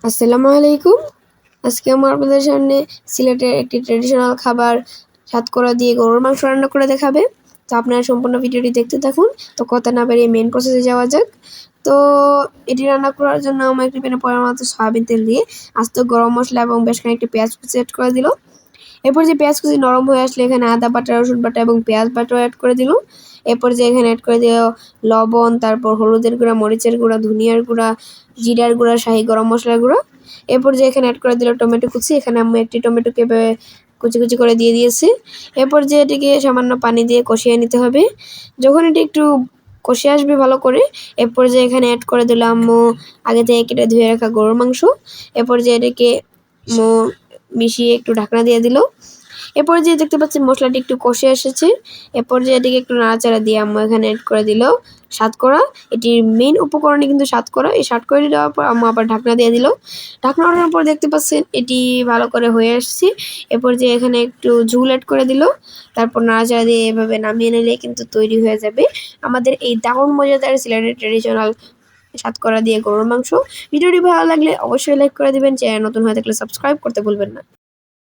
আসসালামু আলাইকুম। আজকে আমার আপনাদের সামনে সিলেটের একটি ট্র্যাডিশনাল খাবার সাতকরা দিয়ে গরুর মাংস রান্না করে দেখাবে। তো আপনারা সম্পূর্ণ ভিডিওটি দেখতে থাকুন। তো কথা না বাড়িয়ে মেইন প্রসেসে যাওয়া যাক। তো এটি রান্না করার জন্য আমার একটি প্যানে পরিমাণ মতো সয়াবিন তেল দিয়ে আস্ত গরম মশলা এবং বেশ খানিকটা পেঁয়াজ কুচি অ্যাড করে দিল। এরপর যে পেঁয়াজ কুচি নরম হয়ে আসলে এখানে আদা বাটা, রসুন বাটা এবং পেঁয়াজ বাটাও অ্যাড করে দিল। এরপর যে এখানে অ্যাড করে দিল লবণ, তারপর হলুদের গুঁড়া, মরিচের গুঁড়া, ধনিয়ার গুঁড়া, জিরার গুঁড়া, শাহি গরম মশলার গুঁড়া। এরপর যে এখানে অ্যাড করে দিল টমেটো কুচি। এখানে আমি একটি টমেটোকে কুচি কুচি করে দিয়ে দিয়েছি। এরপর যে এটিকে সামান্য পানি দিয়ে কষিয়ে নিতে হবে। যখন এটি একটু কষে আসবে ভালো করে, এরপর যে এখানে অ্যাড করে দিলাম আগে থেকে কেটে ধুয়ে রাখা গরুর মাংস। এরপর যে এটাকে মিশিয়ে একটু ঢাকনা দিয়ে দিল। এরপর যে দেখতে পাচ্ছেন মশলাটি একটু কষে এসেছে। এরপর যে এটিকে একটু নাড়াচাড়া দিয়ে আম্মু এখানে অ্যাড করে দিল সাতকরা। এটির মেইন উপকরণই কিন্তু সাতকরা। এই সাতকরাটি দেওয়ার পর আম্মু আবার ঢাকনা দিয়ে দিল। ঢাকনা ওঠানোর পর দেখতে পাচ্ছেন এটি ভালো করে হয়ে আসছে। এরপর যে এখানে একটু ঝোল অ্যাড করে দিল। তারপর নাড়াচাড়া দিয়ে এভাবে নামিয়ে নিলে কিন্তু তৈরি হয়ে যাবে আমাদের এই দারুণ মজাদার সিলেটের ট্র্যাডিশনাল সাতকরা দিয়ে গরুর মাংস। ভিডিওটি ভালো লাগলে অবশ্যই লাইক করে দিবেন। চ্যানেল নতুন হয়ে থাকলে সাবস্ক্রাইব করতে ভুলবেন না।